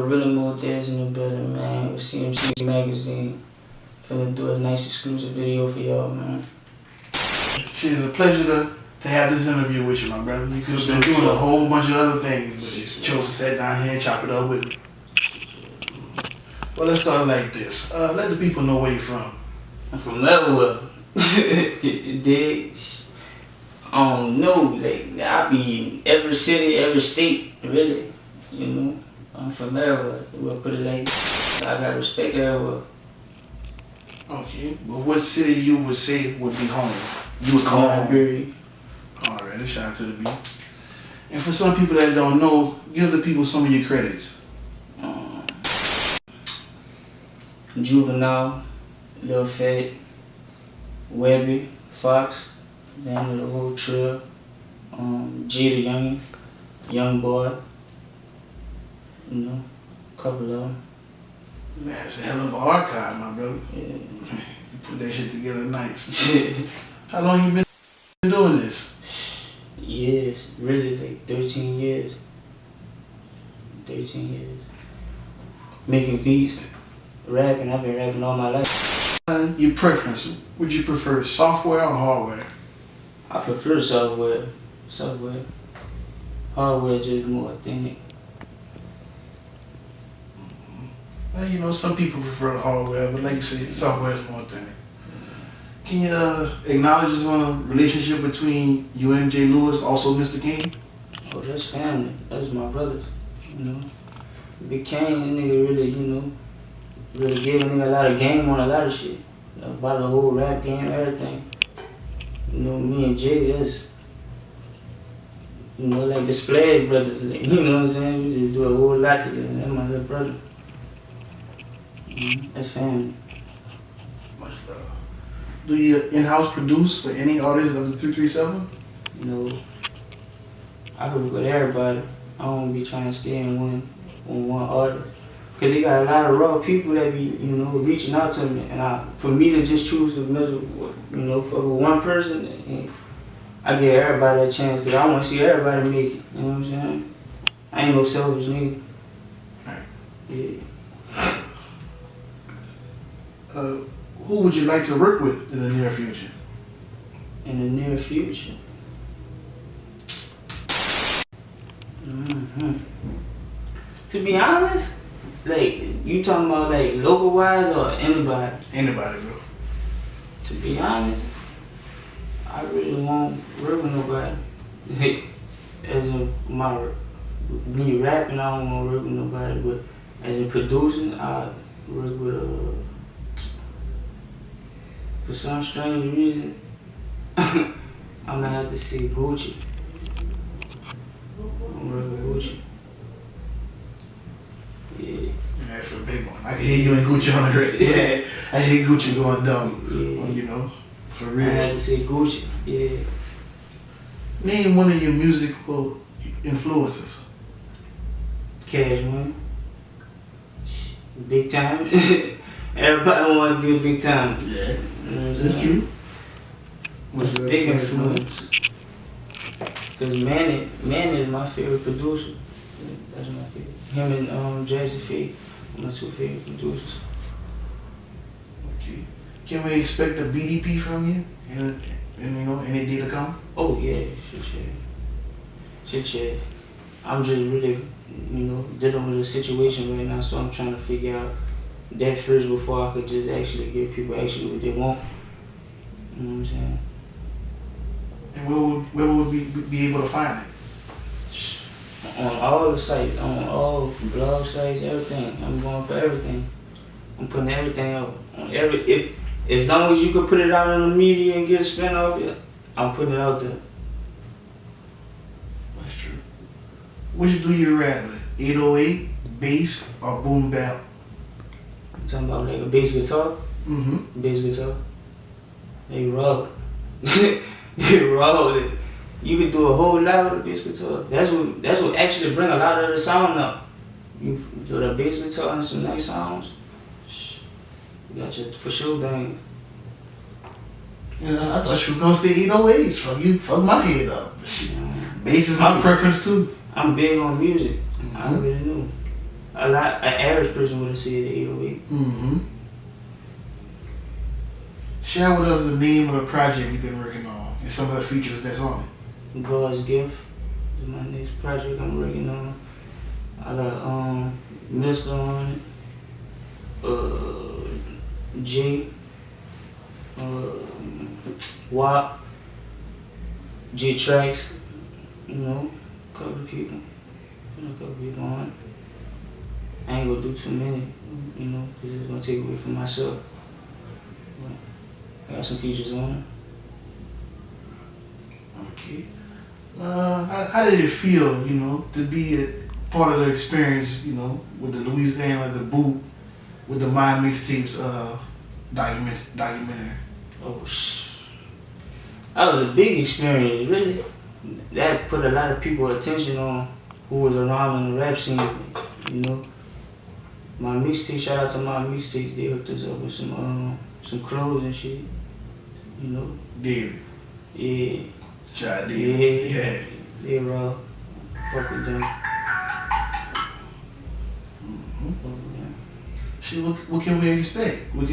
Gorillamodedezz in the building, man, with C.M.C Magazine. Finna do a nice exclusive video for y'all, man. Shit, it's a pleasure to have this interview with you, my brother. You could have been doing a whole bunch of other things, but you chose to sit down here and chop it up with me. Well, let's start like this. Let the people know where you're from. I'm from everywhere. You dig? I don't know, like, I be in every city, every state, really. You know, I'm from everywhere. We'll put it like that. I got respect everywhere. Okay, but what city you would say would be home? You would call home. Alright, shout out to the beat. And for some people that don't know, give the people some of your credits. Juvenile, Lil Fat, Webby, Fox, then the whole trio, G the Youngin, Young Boy, you know, a couple of them. Man, it's a hell of an archive, my brother. Yeah. You put that shit together nice. How long you been doing this? Years, really, like 13 years. 13 years. Making beats, rapping, I've been rapping all my life. Your preference, would you prefer software or hardware? I prefer software. Software. Hardware just more authentic. Well, you know, some people prefer hardware, but like you say, software is more authentic. Can you acknowledge us on a relationship between you and J. Lewis, also Mr. King? Oh, that's family. That's my brothers, you know. Big Kane, that nigga really, you know, really gave a nigga a lot of game on a lot of shit. About the whole rap game, everything. You know, me and Jay, that's, you know, like display brothers, like, you know what I'm saying? We just do a whole lot together. That's my little brother. That's family. Much love. Do you in-house produce for any artists of the 337? You know, I work with everybody. I don't be trying to stay in one artist. Cause they got a lot of raw people that be, you know, reaching out to me. And for me to just choose to, you know, for one person, and I give everybody a chance. Cause I want to see everybody make it. You know what I'm saying? I ain't no selfish nigga. Yeah. Who would you like to work with in the near future? In the near future? To be honest, like, you talking about like local wise or anybody? Anybody, bro. To be honest, I really won't work with nobody. As in me rapping, I don't want to work with nobody, but as in producing, I work with for some strange reason, I'm gonna have to say Gucci. I'm working with Gucci. Yeah. That's a big one. I can hear you and Gucci on the radio. Yeah, I hear Gucci going dumb. Yeah. You know, for real. I had to say Gucci. Yeah. Name one of your musical influences. Cash Money. Big time. Everybody want to be a big time. Yeah. You know That's true. What's a big influence? Because Manny is my favorite producer. That's my favorite. Him and Jazzy Faye are my two favorite producers. Okay. Can we expect a BDP from you? And you know, any day to come? Oh yeah, shit. I'm just really, you know, dealing with a situation right now, so I'm trying to figure out that first before I could just actually give people actually what they want. You know what I'm saying? And where would we be able to find it? On all the sites, on all blog sites, everything. I'm going for everything. I'm putting everything out. On as long as you could put it out on the media and get a spin off it, I'm putting it out there. That's true. Which do you rather? 808, bass, or boom bap? You talking about like a bass guitar? Mm-hmm. Bass guitar. They raw. You raw with it. You could do a whole lot with a bass guitar. That's what actually bring a lot of the sound up. You do the bass guitar and some nice sounds. You got your for sure bang. Yeah, I thought she was gonna say 808s. Fuck my head up. Bass is my preference too. I'm big on music. I really know. an average person wouldn't see it at 808. Mm-hmm. Share with us the name of the project you've been working on and some of the features that's on it. God's Gift is my next project I'm working on. I got Mr. on it, J, WAP, J Tracks, you know, a couple of people. On it. I ain't gonna do too many, you know, because it's gonna take away from myself. But I got some features on it. Okay. How did it feel, you know, to be a part of the experience, you know, with the Louisiana, the boot, with the My Mixtapes documentary? Oh, that was a big experience, really. That put a lot of people attention on who was around in the rap scene, you know. My mixtape, shout out to My Mixtapes, they hooked us up with some clothes and shit, you know. David. Yeah. Shout out David. Yeah. They raw. Fuck with them. Mm-hmm. Shit, what can we expect? What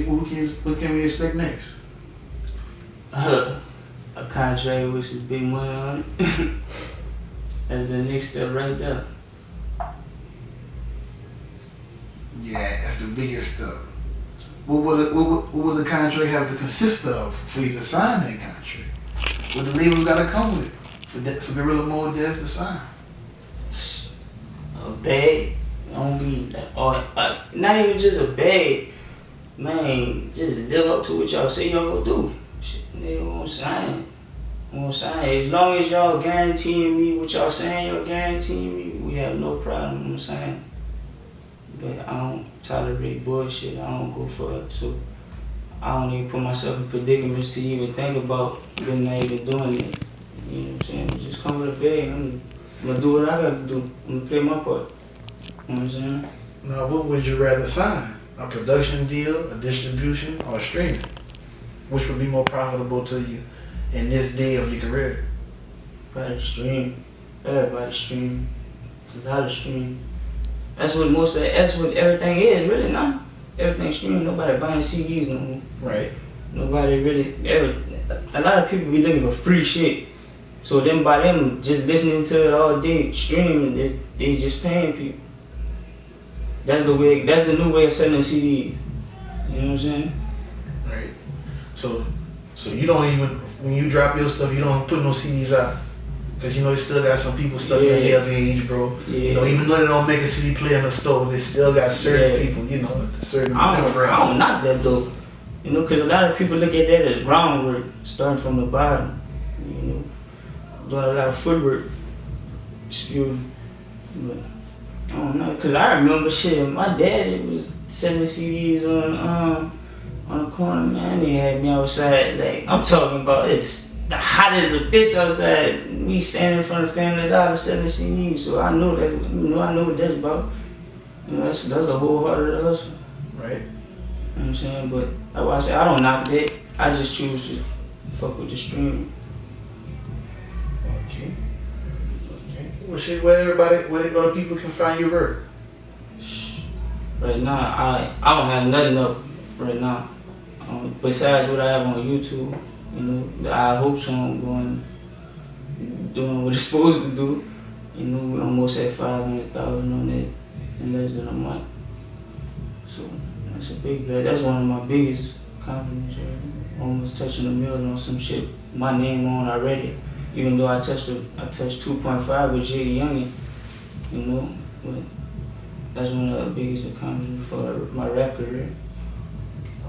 can we expect next? A contract with some big money on it. That's the next step right there. Yeah, that's the biggest stuff. What would the contract have to consist of for you to sign that contract? What the label got to come with for Gorillamodedezz to sign? A bag, don't be, or not even just a bag, man. Just live up to what y'all say y'all gonna do. Shit, they won't sign it. Won't sign it. As long as y'all guaranteeing me what y'all saying y'all guaranteeing me, we have no problem with signing. But I don't tolerate bullshit. I don't go for it. So I don't even put myself in predicaments to even think about them not even doing it. You know what I'm saying? Just come with a bag. I'm gonna do what I gotta do. I'm gonna play my part. You know what I'm saying? Now, what would you rather sign? A production deal, a distribution, or streaming? Which would be more profitable to you in this day of your career? Probably stream. Everybody stream. A lot of stream. That's what everything is, really, now. Everything streaming. Nobody buying CDs no more. Right. Nobody really, a lot of people be looking for free shit. So then by them just listening to it all day, streaming, they just paying people. That's the new way of selling CDs. You know what I'm saying? Right. So you don't even, when you drop your stuff, you don't put no CDs out. Cause you know they still got some people stuck in their age, bro. Yeah. You know, even though they don't make a CD player in the store, they still got certain people, you know, certain demographics. I don't knock that though. You know, cause a lot of people look at that as groundwork, starting from the bottom. You know, doing a lot of footwork. Excuse me. But I don't know, cause I remember shit. My dad was selling CDs on the corner, man. They had me outside, like I'm talking about it's the hottest a bitch outside. Me standing in front of Family Dollar selling CDs, so I know that. You know, I know what that's about. You know, that's the whole heart of the hustle. Right. You know what I'm saying? But that's why I say I don't knock that. I just choose to fuck with the streaming. Okay. Well, shit, where the people can find your work? Right now, I don't have nothing up right now. Besides what I have on YouTube. You know, I hope so. I'm doing what it's supposed to do. You know, we're almost at 500,000 on it in less than a month. So that's a big bet. That's one of my biggest accomplishments. Almost touching a million on some shit. My name on already. Even though I touched 2.5 with Jay Youngin. You know, but that's one of the biggest accomplishments for my rap career.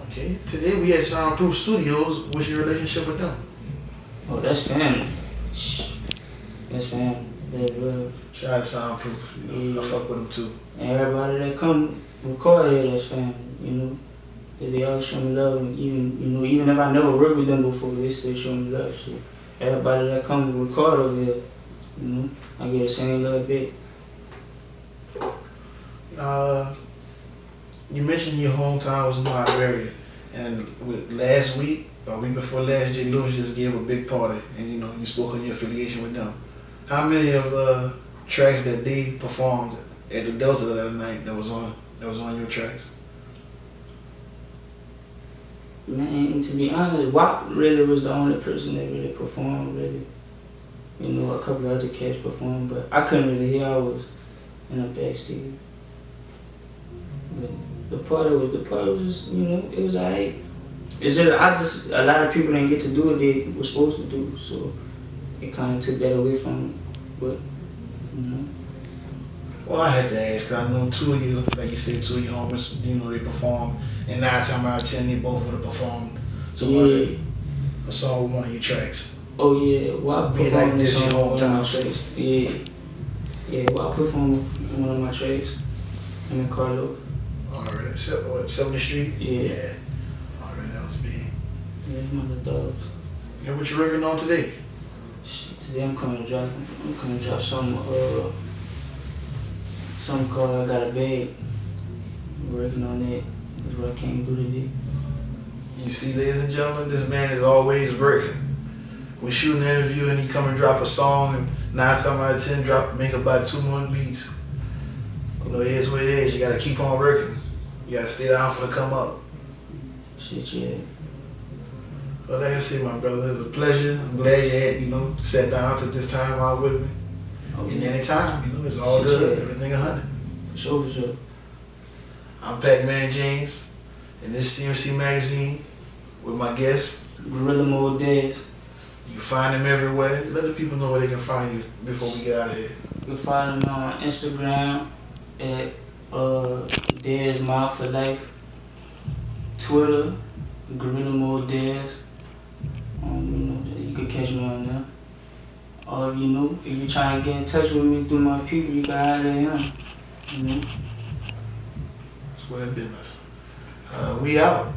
Okay. Today we at Soundproof Studios. What's your relationship with them? Oh, that's family. That's family. That's real. Shout out to Soundproof. You know, I fuck with them too. And everybody that come record here, that's family. You know, they all show me love. And even if I never worked with them before, they still show me love. So everybody that come record over here, you know, I get the same love back. You mentioned your hometown was New Iberia, and last week, or week before last, J. Lewis just gave a big party, and you spoke on your affiliation with them. How many of the tracks that they performed at the Delta that night that was on your tracks? Man, to be honest, WAP really was the only person that really performed, really. You know, a couple of other cats performed, but I couldn't really hear. I was in the backstage. But the party was just, you know, it was alright. It's just, a lot of people didn't get to do what they were supposed to do, so it kind of took that away from me. But, you know. Well, I had to ask, because I know two of you, like you said, two of your homies, you know, they performed, and 9 times out of 10, they both would have performed a song with one of your tracks. Oh, yeah. Well, I performed like this your hometown tracks. Yeah. Yeah, well, I performed one of my tracks, in Carlo. Alright, 7th Street? Yeah. Alright, that was big. Yeah, it's one of the dogs. And what you working on today? Today I'm coming to drop something called I Got a Bag. I'm working on that. That's what I came to do today. You see, ladies and gentlemen, this man is always working. We shoot an interview and he come and drop a song, and 9 times out of 10 make about 2 more beats. You know, it is what it is. You gotta keep on working. You gotta stay down for the come up. Shit, yeah. Well, like I said, my brother, it's a pleasure. I'm glad you had, you know, sat down, took this time out with me. Oh, and yeah. anytime, you know, it's all good. Everything 100. For sure. I'm Pakman James, and this C.M.C Magazine with my guest, Gorillamodedezz. You can find him everywhere. Let the people know where they can find you before we get out of here. You can find him on Instagram at Dezz Mouth for Life. Twitter, Gorillamodedezz. You know, you can catch me on there. Or, you know, if you're trying to get in touch with me through my people, you can holler at him. You know? Square business. We out.